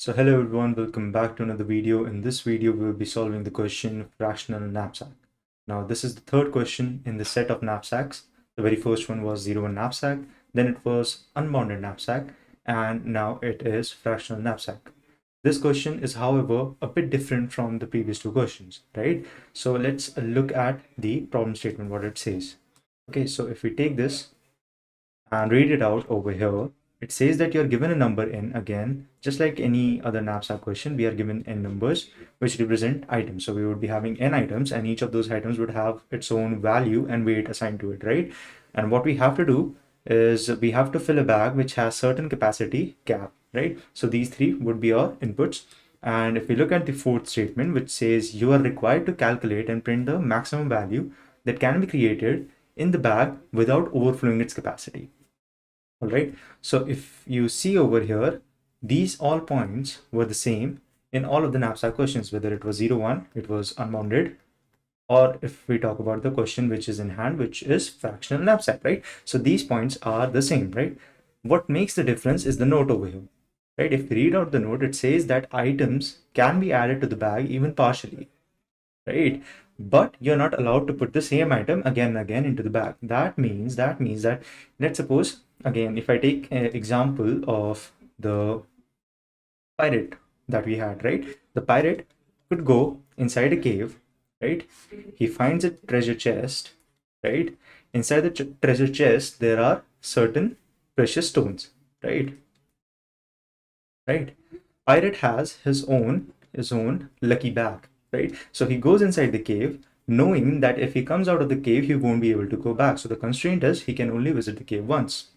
So hello everyone, welcome back to another video. In this video, we will be solving the question Fractional Knapsack. Now this is the third question in the set of knapsacks. The very first one was 0-1 knapsack, then it was unbounded knapsack, and now it is fractional knapsack. This question is, however, a bit different from the previous two questions, right? So let's look at the problem statement, what it says. Okay, so if we take this and read it out over here, it says that you're given a number n. Again, just like any other knapsack question, we are given n numbers which represent items. So we would be having n items, and each of those items would have its own value and weight assigned to it, right? And what we have to do is we have to fill a bag which has certain capacity cap, right? So these three would be our inputs. And if we look at the fourth statement, which says you are required to calculate and print the maximum value that can be created in the bag without overflowing its capacity. All right, so if you see over here, these all points were the same in all of the knapsack questions, whether it was 0-1, it was unbounded, or if we talk about the question which is in hand, which is fractional knapsack, right? So these points are the same, right? What makes the difference is the note over here, right? If we read out the note, it says that items can be added to the bag even partially, right? But you're not allowed to put the same item again and again into the bag. That means that let's suppose, again, if I take an example of the pirate that we had, right? The pirate could go inside a cave, right? He finds a treasure chest, right? Inside the treasure chest, there are certain precious stones, right? Right? Pirate has his own lucky bag, right? So he goes inside the cave knowing that if he comes out of the cave, he won't be able to go back. So the constraint is he can only visit the cave once,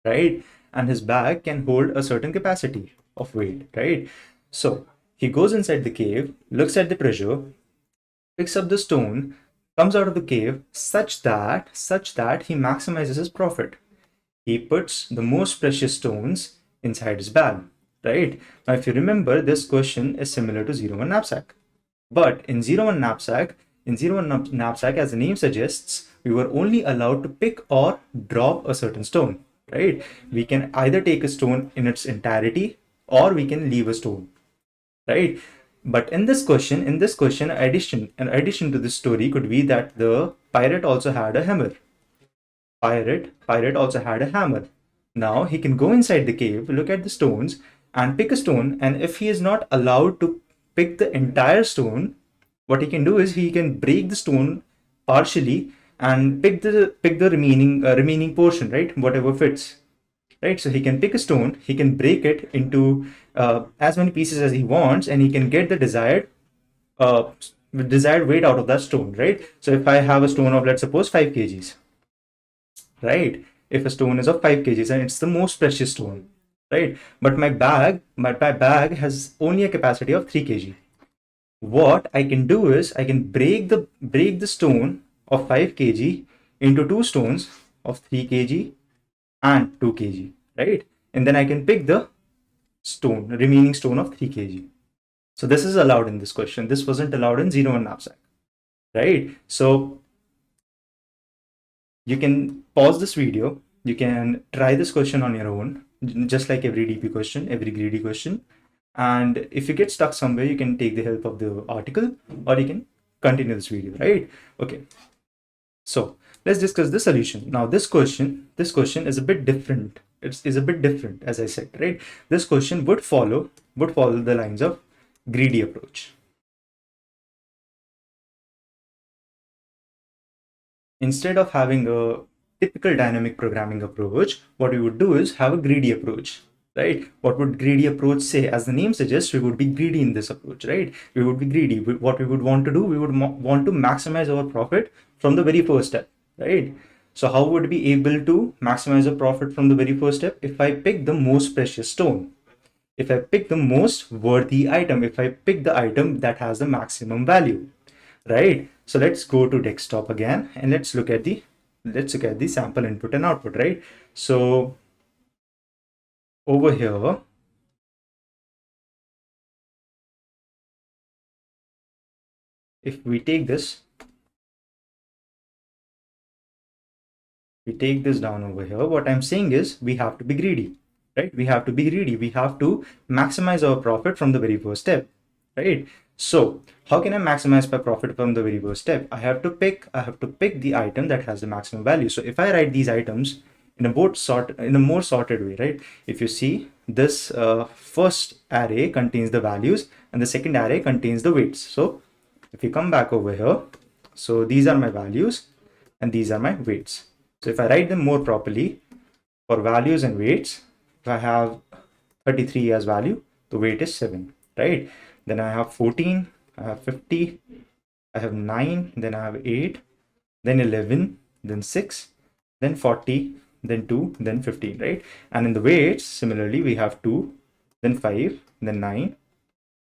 right? And his bag can hold a certain capacity of weight, right? So he goes inside the cave, looks at the treasure, picks up the stone, comes out of the cave such that he maximizes his profit. He puts the most precious stones inside his bag, right? Now, if you remember, this question is similar to 0-1 knapsack. But in 0-1 knapsack, as the name suggests, we were only allowed to pick or drop a certain stone, right? We can either take a stone in its entirety or we can leave a stone, right? But in this question, in addition to this story could be that the pirate also had a hammer. Pirate also had a hammer. Now he can go inside the cave, look at the stones, and pick a stone. And if he is not allowed to pick the entire stone, what he can do is he can break the stone partially and pick the remaining portion, right? Whatever fits, right? So he can pick a stone, he can break it into as many pieces as he wants, and he can get the uh, desired weight out of that stone, right? So if I have a stone of, let's suppose, 5 kgs, right? If a stone is of 5 kgs and it's the most precious stone, right? But my bag has only a capacity of 3 kg. What I can do is I can break the stone of 5 kg into two stones of 3 kg and 2 kg, right? And then I can pick the remaining stone of 3 kg. So this is allowed in this question. This wasn't allowed in 0-1 knapsack, right? So you can pause this video, you can try this question on your own, just like every DP question, every greedy question. And if you get stuck somewhere, you can take the help of the article or you can continue this video, right? Okay, so let's discuss the solution. Now this question is a bit different. It's a bit different, as I said, right? This question would follow the lines of greedy approach. Instead of having a typical dynamic programming approach, what we would do is have a greedy approach, right? What would greedy approach say? As the name suggests, we would be greedy in this approach, right? We would be greedy. What we would want to do, we would want to maximize our profit from the very first step, right? So how would we be able to maximize our profit from the very first step? If I pick the most precious stone, if I pick the most worthy item, if I pick the item that has the maximum value, right? So let's go to desktop again and let's look at the sample input and output, right? So over here, if we take this down over here, what I'm saying is we have to be greedy, right? We have to be greedy. We have to maximize our profit from the very first step, right? So how can I maximize my profit from the very first step? I have to pick the item that has the maximum value. So if I write these items in a more sorted way, right? If you see this first array contains the values and the second array contains the weights. So if you come back over here, so these are my values and these are my weights. So if I write them more properly, for values and weights, if I have 33 as value, the weight is 7, right? Then I have 14, I have 50, I have 9, then I have 8, then 11, then 6, then 40, then 2, then 15, right? And in the weights, similarly, we have 2, then 5, then 9,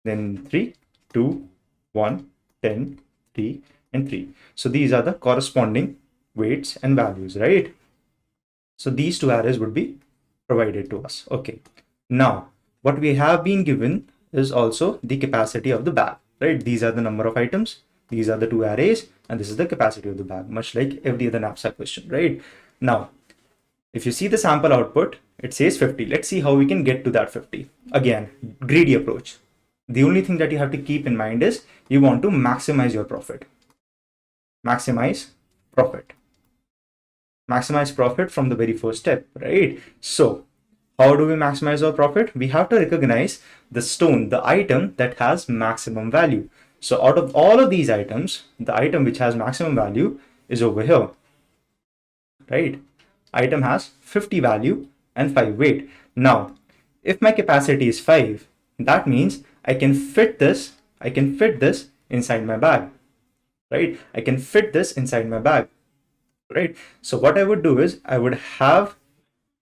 then 3, 2, 1, 10, 3, and 3. So these are the corresponding weights and values, right? So these two arrays would be provided to us. Okay. Now, what we have been given is also the capacity of the bag, right? These are the number of items. These are the two arrays, and this is the capacity of the bag, much like every other knapsack question, right? Now, if you see the sample output, it says 50. Let's see how we can get to that 50. Again, greedy approach. The only thing that you have to keep in mind is you want to maximize your profit. Maximize profit. Maximize profit from the very first step, right? So how do we maximize our profit? We have to recognize the stone, the item that has maximum value. So out of all of these items, the item which has maximum value is over here, right? Item has 50 value and 5 weight. Now, if my capacity is 5, that means I can fit this inside my bag, right? I can fit this inside my bag, right? So what I would do is I would have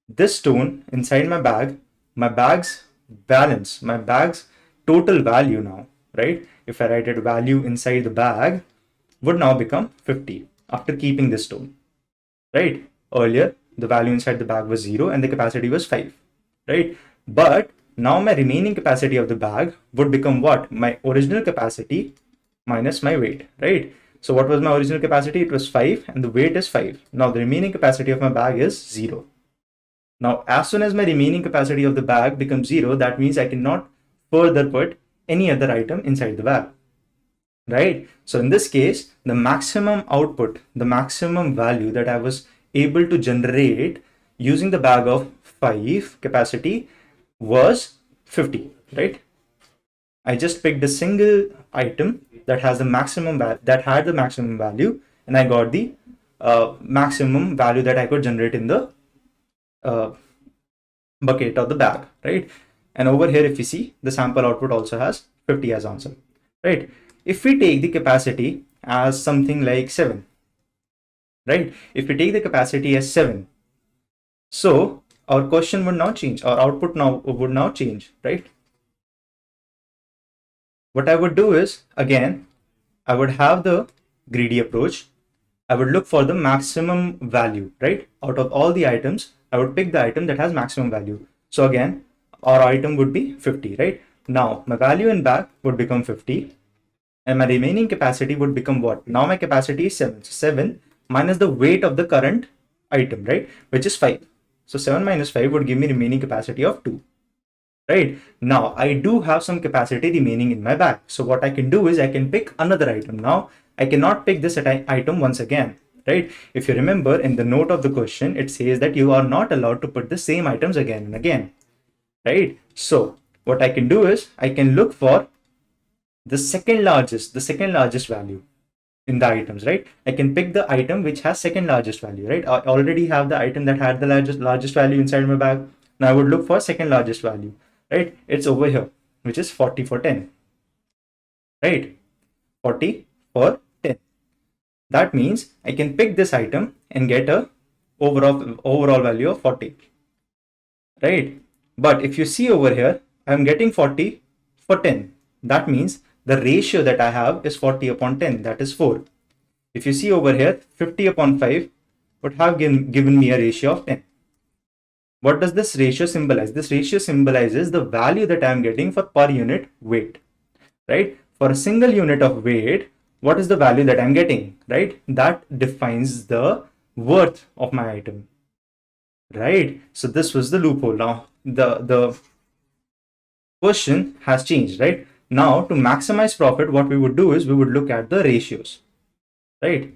this stone inside my bag, my bag's balance, my bag's total value now, right? If I write it value inside the bag would now become 50 after keeping this stone, right? Earlier, the value inside the bag was 0 and the capacity was 5, right? But now my remaining capacity of the bag would become what? My original capacity minus my weight, right? So what was my original capacity? It was 5 and the weight is 5. Now the remaining capacity of my bag is 0. Now, as soon as my remaining capacity of the bag becomes 0, that means I cannot further put any other item inside the bag, right? So in this case, the maximum output, the maximum value that I was able to generate using the bag of 5 capacity was 50, right? I just picked a single item that has the maximum had the maximum value, and I got the maximum value that I could generate in the bucket of the bag, right? And over here, if you see, the sample output also has 50 as answer, right? If we take the capacity as something like 7, right? If we take the capacity as 7, so our question would now change, our output would now change, right? What I would do is, again, I would have the greedy approach. I would look for the maximum value, right? Out of all the items, I would pick the item that has maximum value. So again, our item would be 50, right? Now my value in bag would become 50 and my remaining capacity would become what? Now my capacity is 7. So 7 minus the weight of the current item, right? Which is 5. So 7 minus 5 would give me remaining capacity of 2. Right? Now I do have some capacity remaining in my bag. So what I can do is I can pick another item. Now I cannot pick this item once again, right? If you remember in the note of the question, it says that you are not allowed to put the same items again and again, right? So what I can do is I can look for the second largest value in the items, right? I can pick the item which has second largest value, right? I already have the item that had the largest value inside my bag. Now I would look for second largest value, right? It's over here, which is 40 for 10, right? 40 for 10. That means I can pick this item and get a overall value of 40, right? But if you see over here, I'm getting 40 for 10. That means the ratio that I have is 40 upon 10, that is 4. If you see over here, 50 upon 5 would have given me a ratio of 10. What does this ratio symbolize? This ratio symbolizes the value that I am getting for per unit weight, right? For a single unit of weight, what is the value that I'm getting, right? That defines the worth of my item, right? So this was the loophole. Now the question has changed, right? Now to maximize profit, what we would do is we would look at the ratios, right?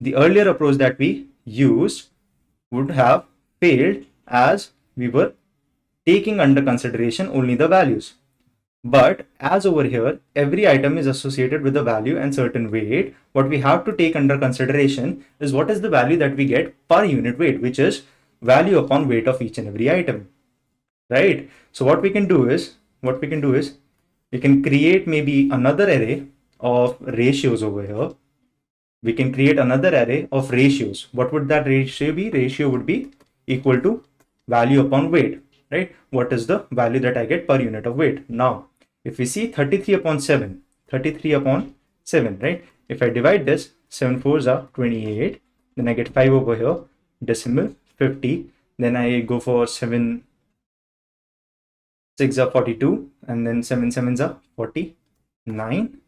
The earlier approach that we used would have failed as we were taking under consideration only the values. But as over here, every item is associated with a value and certain weight. What we have to take under consideration is what is the value that we get per unit weight, which is value upon weight of each and every item, right? So what we can do is we can create maybe another array of ratios over here. We can create another array of ratios. What would that ratio be? Ratio would be equal to value upon weight, right? What is the value that I get per unit of weight? Now, if we see 33 upon 7, right? If I divide this, 7 fours are 28, then I get 5 over here, decimal 50, then I go for 7 6 are 42, and then 7 sevens are 49,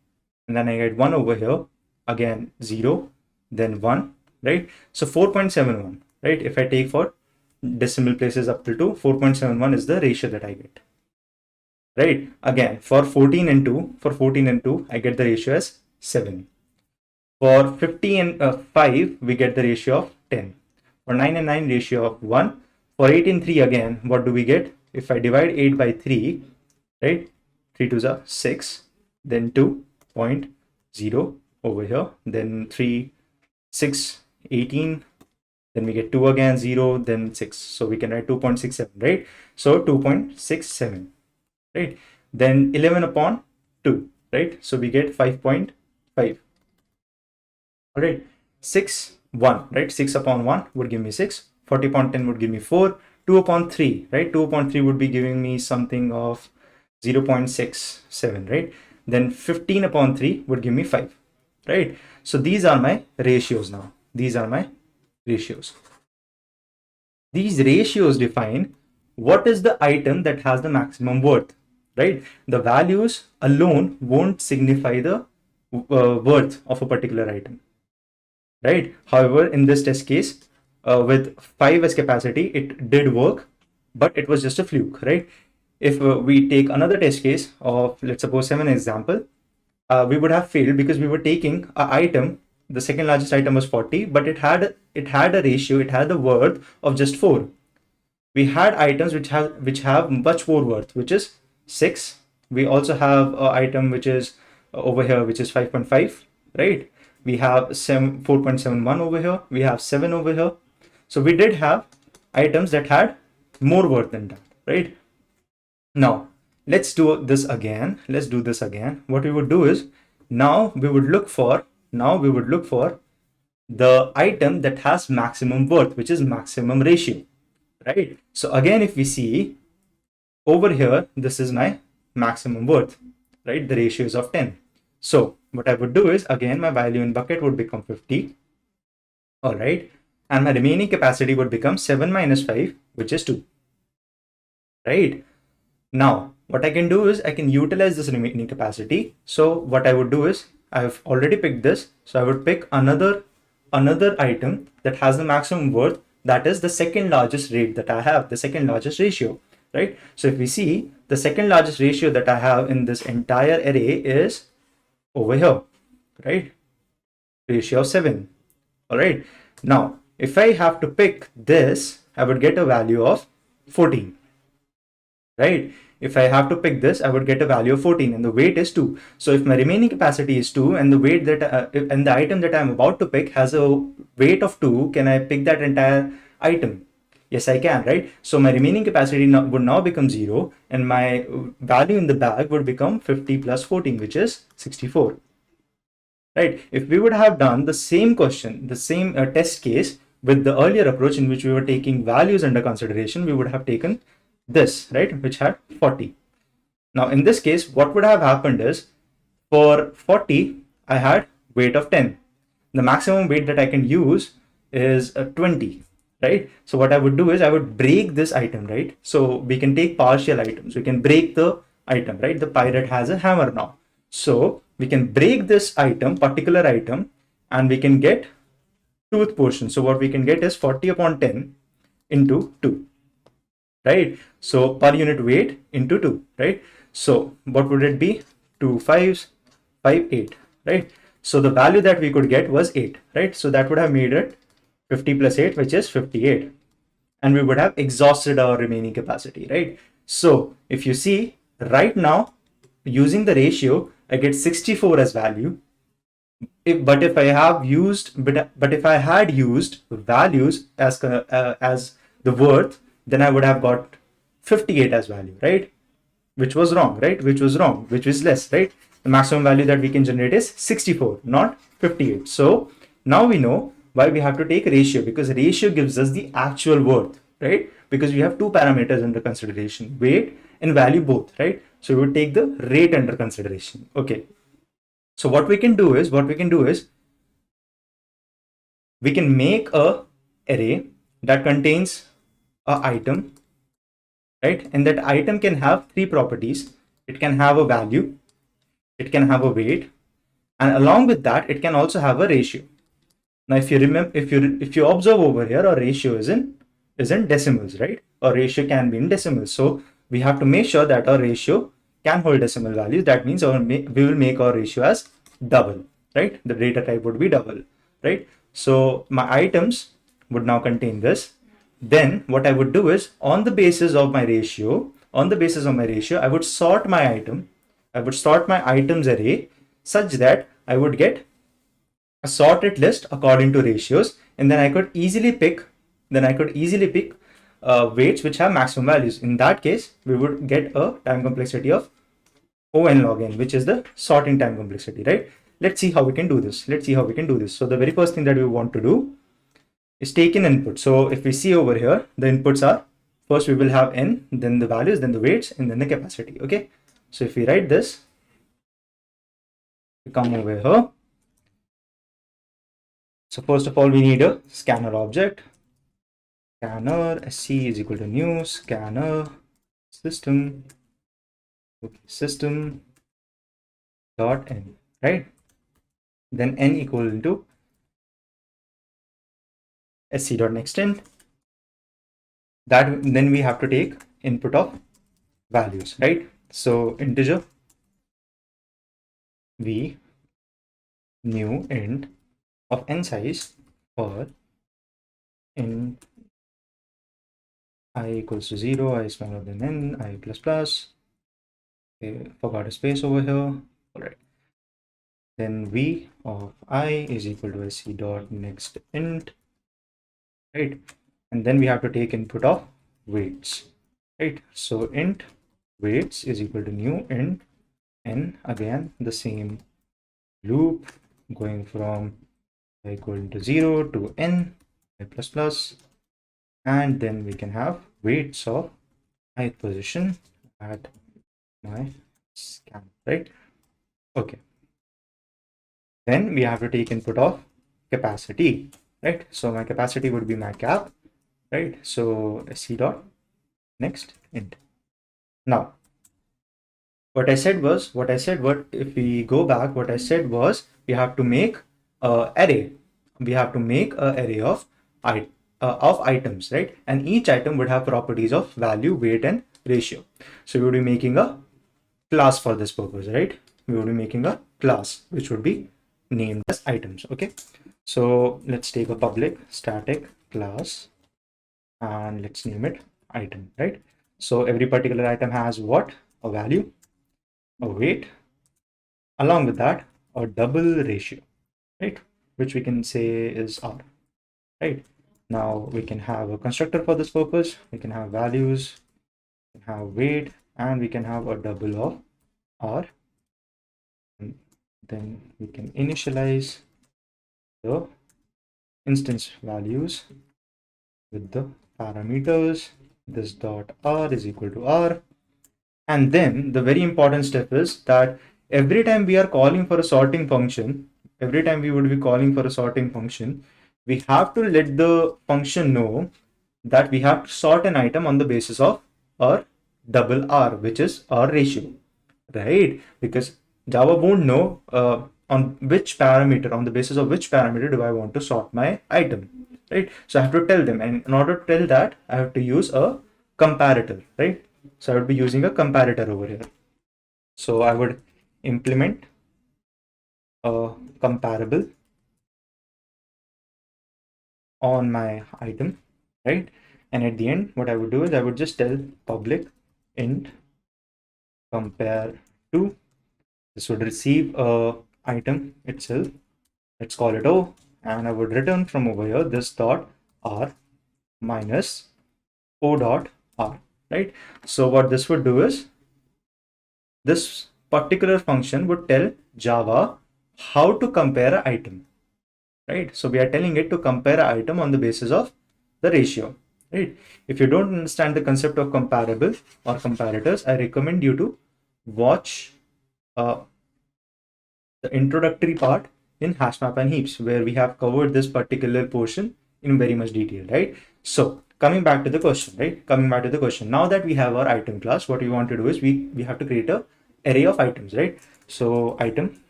and then I get 1 over here, again 0, then 1, right? So 4.71, right? If I take for decimal places up till 2, 4.71 is the ratio that I get, right? Again, for 14 and 2, I get the ratio as 7. For 50 and 5, we get the ratio of 10. For 9 and 9, ratio of 1. For 8 and 3, again, what do we get? If I divide 8 by 3, right? 3 2s are 6, then 2.0 over here, then 3, 6, 18, then we get 2 again, 0, then 6. So we can write 2.67, right? So 2.67, right? Then 11 upon 2, right? So we get 5.5. All right, 6, 1, right? 6 upon 1 would give me 6. 40 upon 10 would give me 4. 2 upon 3, right? 2 upon 3 would be giving me something of 0.67, right? Then 15 upon 3 would give me 5, right? So these are my ratios now. These are my ratios. These ratios define what is the item that has the maximum worth, right? The values alone won't signify the worth of a particular item, right? However, in this test case, with 5 as capacity, it did work, but it was just a fluke, right? If we take another test case of, let's suppose 7 example, we would have failed because we were taking an item, the second largest item was 40, but it had a ratio, it had a worth of just 4. We had items which have much more worth, which is 6. We also have an item which is over here, which is 5.5, right? We have 4.71 over here. We have 7 over here. So we did have items that had more worth than that, right? Now let's do this again. Let's do this again. What we would do is now we would look for the item that has maximum worth, which is maximum ratio, right? So again, if we see over here, this is my maximum worth, right? The ratio is of 10. So what I would do is, again, my value in bucket would become 50. All right. And my remaining capacity would become 7 minus 5, which is 2. Right. Now, what I can do is I can utilize this remaining capacity. So what I would do is, I've already picked this. So I would pick another item that has the maximum worth. That is the second largest rate that I have, the second largest ratio, right? So if we see, the second largest ratio that I have in this entire array is over here, right? Ratio of 7. All right. Now, if I have to pick this, I would get a value of 14, right? If I have to pick this, I would get a value of 14, and the weight is 2. So if my remaining capacity is 2 and the weight that and the item that I'm about to pick has a weight of 2, can I pick that entire item? Yes, I can, right? So my remaining capacity would now become 0, and my value in the bag would become 50 plus 14, which is 64. Right? If we would have done the same question, the same test case with the earlier approach in which we were taking values under consideration, we would have taken this, right, which had 40. Now in this case, what would have happened is, for 40, I had weight of 10. The maximum weight that I can use is 20, right? So what I would do is I would break this item, right? So we can take partial items. We can break the item, right? The pirate has a hammer now. So we can break this item, particular item, and we can get 2th portion. So what we can get is 40 upon 10 into 2, right? So per unit weight into 2, right? So what would it be? 2 5s, 5 8, right? So the value that we could get was 8, right? So that would have made it 50 plus 8, which is 58. And we would have exhausted our remaining capacity, right? So if you see right now, using the ratio, I get 64 as value. But if I have used, but if I had used values as the worth, then I would have got 58 as value, right? Which was wrong, right? Which was wrong, which is less, right? The maximum value that we can generate is 64, not 58. So now we know why we have to take ratio, because ratio gives us the actual worth, right? Because we have two parameters under consideration, weight and value both, right? So we would take the rate under consideration. Okay. So what we can do is we can make a array that contains a item, right? And that item can have three properties. It can have a value, it can have a weight, and along with that, it can also have a ratio. Now, if you remember, if you observe over here, our ratio is in decimals, right? Our ratio can be in decimals. So we have to make sure that our ratio can hold decimal values. That means we will make our ratio as double, right? The data type would be double, right? So my items would now contain this. Then what I would do is, on the basis of my ratio, I would sort my item. I would sort my items array such that I would get a sorted list according to ratios, and then I could easily pick weights which have maximum values. In that case, we would get a time complexity of O(n) log n, which is the sorting time complexity, right? Let's see how we can do this. So the very first thing that we want to do is take in input. So if we see over here, the inputs are, first we will have n, then the values, then the weights, and then the capacity. Okay. So if we write this, we come over here. So first of all, we need a scanner object. Scanner sc is equal to new scanner system. Okay, system dot n, right? Then n equal to sc dot nextInt. That then we have to take input of values, right? So integer v new int of n size for in I equals to 0, I smaller than n, I plus plus. Okay, forgot a space over here. All right. Then v of I is equal to sc dot next int, right? And then we have to take input of weights, right? So int weights is equal to new int n, again the same loop going from I equal to 0 to n, I plus plus, and then we can have weights of ith position at my scan, right? Okay. Then we have to take input of capacity, right? So my capacity would be my cap, right? So sc dot next int. Now, what I said was, if we go back, what I said was we have to make an array. We have to make an array of items, right? And each item would have properties of value, weight, and ratio. So we would be making a class for this purpose, right? We would be making a class which would be named as items. Okay. So let's take a public static class and let's name it item, right? So every particular item has what? A value, a weight, along with that a double ratio, right? Which we can say is R, right? Now we can have a constructor for this purpose. We can have values, we can have weight, and we can have a double of R. And then we can initialize the instance values with the parameters. This dot R is equal to R. And then the very important step is that every time we are calling for a sorting function, we have to let the function know that we have to sort an item on the basis of our double R, which is our ratio, right? Because Java won't know on which parameter, on the basis of which parameter do I want to sort my item, right? So I have to tell them, and in order to tell that, I have to use a comparator, right? So I would be using a comparator over here. So I would implement a comparable on my item, right? And at the end, what I would do is I would just tell public int compare to. This would receive a item itself. Let's call it O, and I would return from over here this dot R minus O dot R, right? So what this would do is this particular function would tell Java how to compare an item, right? So we are telling it to compare an item on the basis of the ratio, right? If you don't understand the concept of comparable or comparators, I recommend you to watch the introductory part in hash map and heaps, where we have covered this particular portion in very much detail, right? So coming back to the question, right? Coming back to the question, now that we have our item class, what we want to do is we have to create a array of items, right? So item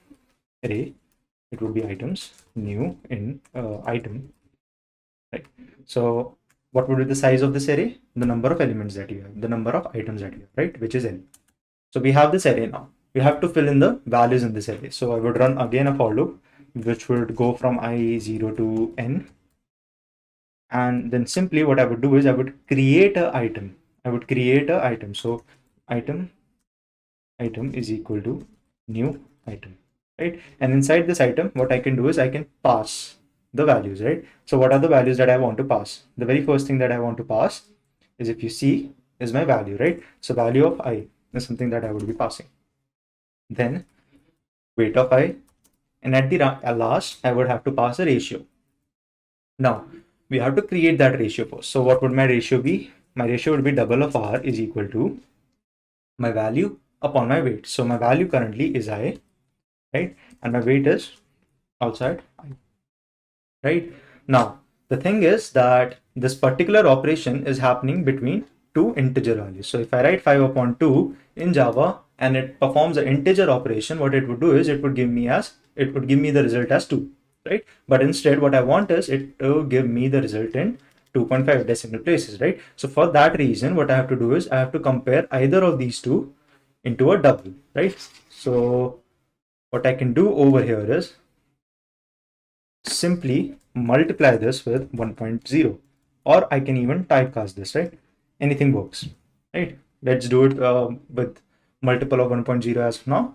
array, it would be items new in item, right? So what would be the size of this array? The number of elements that you have, the number of items that you have, right? Which is n. So we have this array now. We have to fill in the values in this array. So I would run again a for loop, which would go from i0 to n. And then simply what I would do is I would create an item. I would create an item. So item is equal to new item, right? And inside this item, what I can do is I can pass the values, right? So what are the values that I want to pass? The very first thing that I want to pass is, if you see, is my value, right? So value of I is something that I would be passing. Then weight of I, and at the last I would have to pass a ratio. Now we have to create that ratio first. So what would my ratio be? My ratio would be double of R is equal to my value upon my weight. So my value currently is I, right? And my weight is outside I, right? Now the thing is that this particular operation is happening between two integer values. So if I write 5 upon 2 in Java and it performs an integer operation, what it would do is it would give me the result as 2, right? But instead what I want is it to give me the result in 2.5 decimal places, right? So for that reason, what I have to do is I have to compare either of these two into a double, right? So what I can do over here is simply multiply this with 1.0, or I can even typecast this, right? Anything works, right? Let's do it with multiple of 1.0 as of now.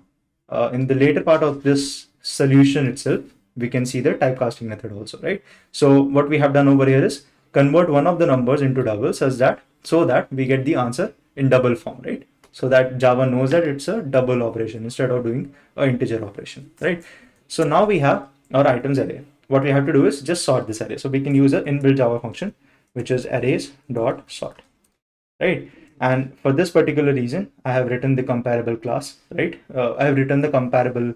In the later part of this solution itself, we can see the typecasting method also, right? So what we have done over here is convert one of the numbers into double so that we get the answer in double form, right? So that Java knows that it's a double operation instead of doing an integer operation, right? So now we have our items array. What we have to do is just sort this array. So we can use an inbuilt Java function, which is arrays.sort, right? And for this particular reason, I have written the comparable class, right? I have written the comparable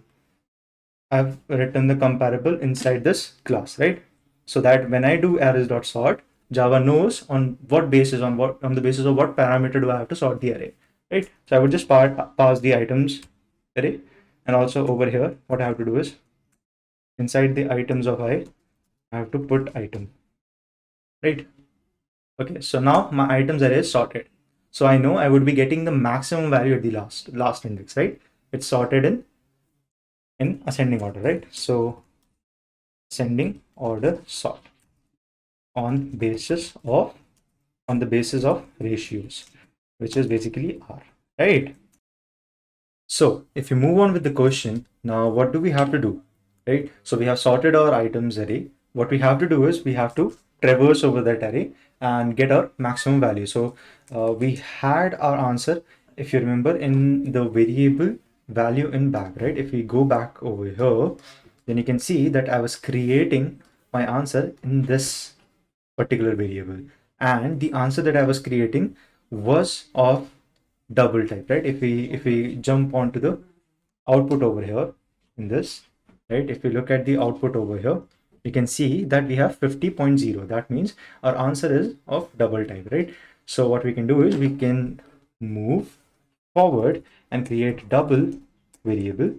inside this class, right? So that when I do arrays.sort, Java knows on the basis of what parameter do I have to sort the array, right? So I would just pass the items array, and also over here, what I have to do is inside the items of I have to put item, right? Okay, so now my items array is sorted. So I know I would be getting the maximum value at the last index, right? It's sorted in ascending order, right? So ascending order sort on the basis of ratios, which is basically R, right? So if you move on with the question, now what do we have to do, right? So we have sorted our items array. What we have to do is we have to traverse over that array and get our maximum value. So we had our answer, if you remember, in the variable value in back, right? If we go back over here, then you can see that I was creating my answer in this particular variable, and the answer that I was creating was of double type, right? If we jump onto the output over here in this, right? If we look at the output over here, we can see that we have 50.0. That means our answer is of double type, right? So what we can do is we can move forward and create double variable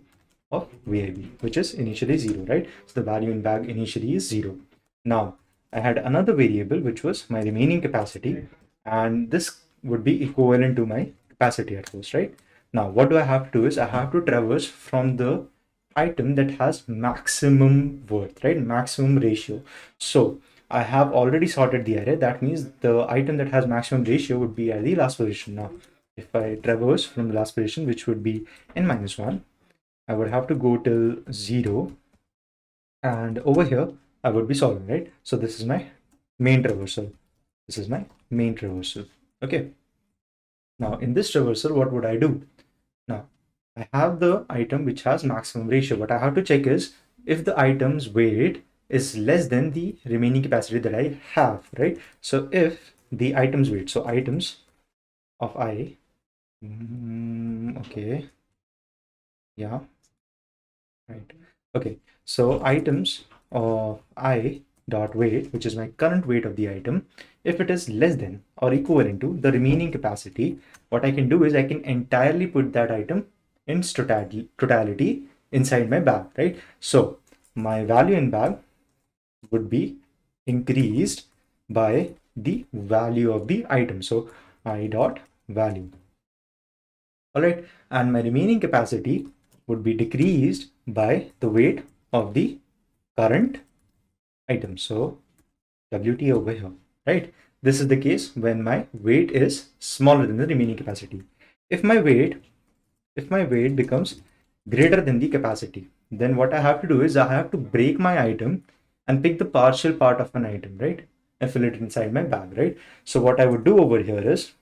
of VIB, which is initially 0, right? So the value in bag initially is 0. Now, I had another variable, which was my remaining capacity, and this would be equivalent to my capacity at first, right? Now, what do I have to do is I have to traverse from the item that has maximum worth, right? Maximum ratio. So I have already sorted the array. That means the item that has maximum ratio would be at the last position. Now, if I traverse from the last position, which would be n-1, I would have to go till 0, and over here I would be solving, right? So this is my main traversal. This is my main traversal. Okay. Now in this traversal, what would I do? Now I have the item which has maximum ratio. What I have to check is if the item's weight is less than the remaining capacity that I have, right? So if the item's weight, so items of I, okay, yeah, right. Okay, so items of I dot weight, which is my current weight of the item, if it is less than or equivalent to the remaining capacity, what I can do is I can entirely put that item in totality inside my bag, right? So my value in bag would be increased by the value of the item. So I dot value. All right, and my remaining capacity would be decreased by the weight of the current item. So WT over here, right? This is the case when my weight is smaller than the remaining capacity. If my weight becomes greater than the capacity, then what I have to do is I have to break my item and pick the partial part of an item, right? And fill it inside my bag, right? So what I would do over here is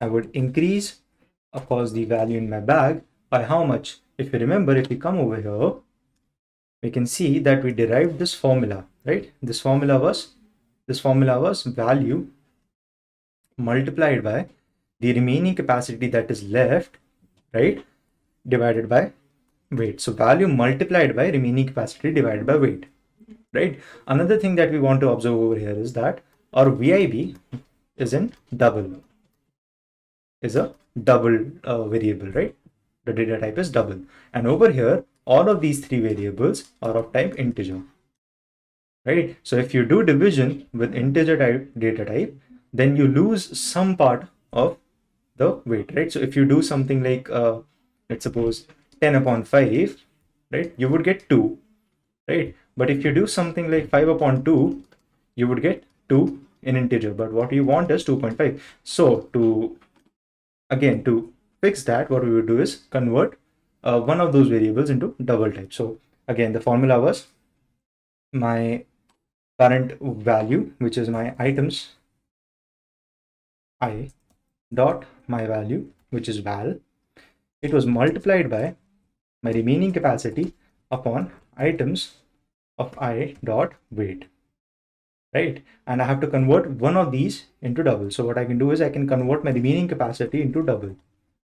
I would increase, of course, the value in my bag by how much? If you remember, if we come over here, we can see that we derived this formula, right? This formula was value multiplied by the remaining capacity that is left, right? Divided by weight. So value multiplied by remaining capacity divided by weight, right? Another thing that we want to observe over here is that our VIB is a double variable, right? The data type is double, and over here all of these three variables are of type integer, right? So if you do division with integer type data type, then you lose some part of the weight, right? So if you do something like let's suppose 10 upon 5, right, you would get 2, right? But if you do something like 5 upon 2, you would get 2 in integer, but what you want is 2.5. So to fix that, what we would do is convert one of those variables into double type. So again, the formula was my current value, which is my items I dot my value, which is val. It was multiplied by my remaining capacity upon items of I dot weight, right? And I have to convert one of these into double. So what I can do is I can convert my remaining capacity into double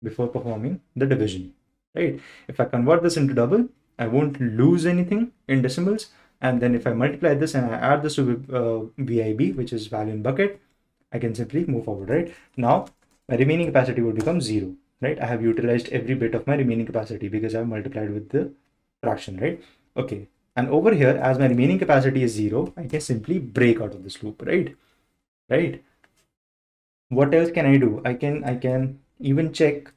before performing the division, right? If I convert this into double, I won't lose anything in decimals. And then if I multiply this and I add this to VIB, which is value in bucket, I can simply move forward, right? Now my remaining capacity will become 0, right? I have utilized every bit of my remaining capacity because I have multiplied with the fraction, right? Okay. And over here, as my remaining capacity is 0, I can simply break out of this loop, right? Right. What else can I do? I can even check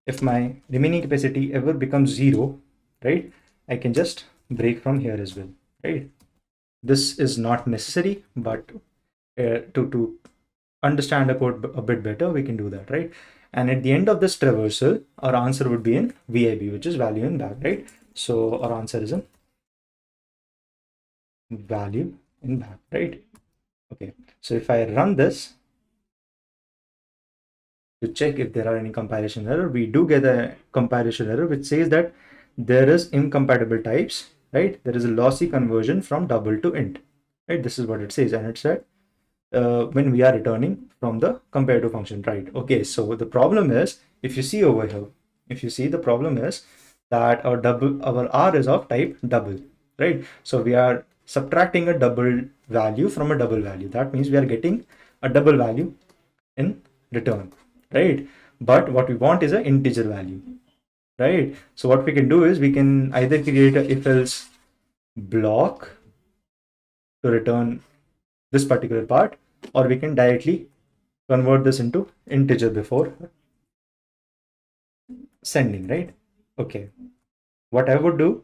if my remaining capacity ever becomes 0, right? I can just break from here as well, right? This is not necessary, but to understand the code a bit better, we can do that, right? And at the end of this traversal, our answer would be in VIB, which is value in bag, right? So our answer is in value in bag, right? Okay, so if I run this to check if there are any compilation error, we do get a compilation error which says that there is incompatible types, right? There is a lossy conversion from double to int, right? This is what it says, and it said when we are returning from the compare to function, right? Okay, so the problem is, if you see over here, the problem is that our R is of type double, right? So we are subtracting a double value from a double value. That means we are getting a double value in return, right? But what we want is an integer value. right? So what we can do is we can either create a if-else block to return this particular part, or we can directly convert this into integer before sending, right? Okay, what I would do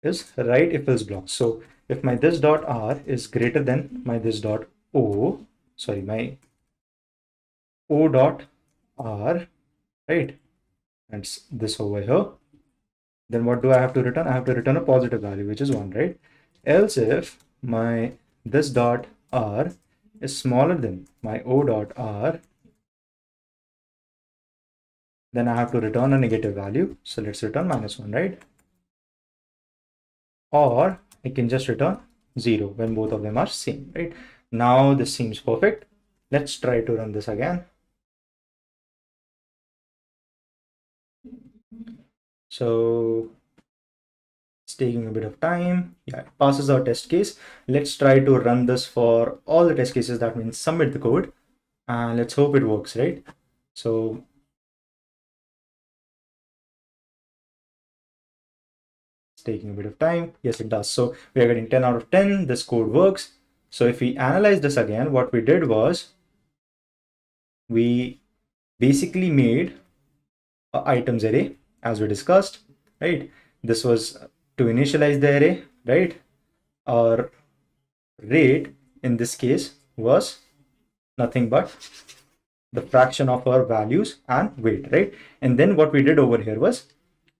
is write if-else block. So if my this dot r is greater than my this dot o, sorry, my o dot r, right? And this over here, then what do I have to return? I have to return a positive value, which is 1, right? Else if my this dot r is smaller than my o dot r, then I have to return a negative value. So let's return -1, right? Or I can just return 0 when both of them are same, right? Now this seems perfect. Let's try to run this again. So it's taking a bit of time. Yeah, it passes our test case. Let's try to run this for all the test cases. That means submit the code and let's hope it works, right? So it's taking a bit of time. Yes, it does. So we are getting 10 out of 10. This code works. So if we analyze this again, what we did was we basically made an items array as we discussed, right? This was to initialize the array, right? Our rate in this case was nothing but the fraction of our values and weight, right? And then what we did over here was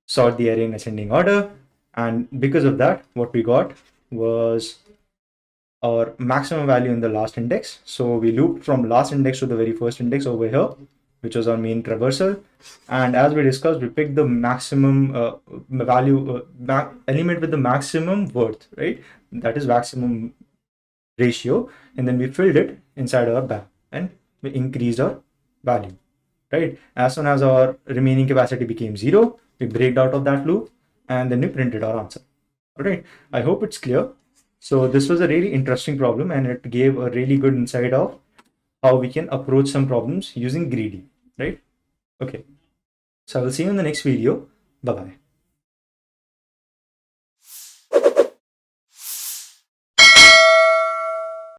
sort the array in ascending order. And because of that, what we got was our maximum value in the last index. So we looped from last index to the very first index over here, which was our main traversal. And as we discussed, we picked the maximum value element with the maximum worth, right? That is maximum ratio. And then we filled it inside our bag and we increased our value, right? As soon as our remaining capacity became 0, we break out of that loop and then we printed our answer. All right, I hope it's clear. So this was a really interesting problem and it gave a really good insight of how we can approach some problems using greedy, right? Okay, so I will see you in the next video. Bye-bye.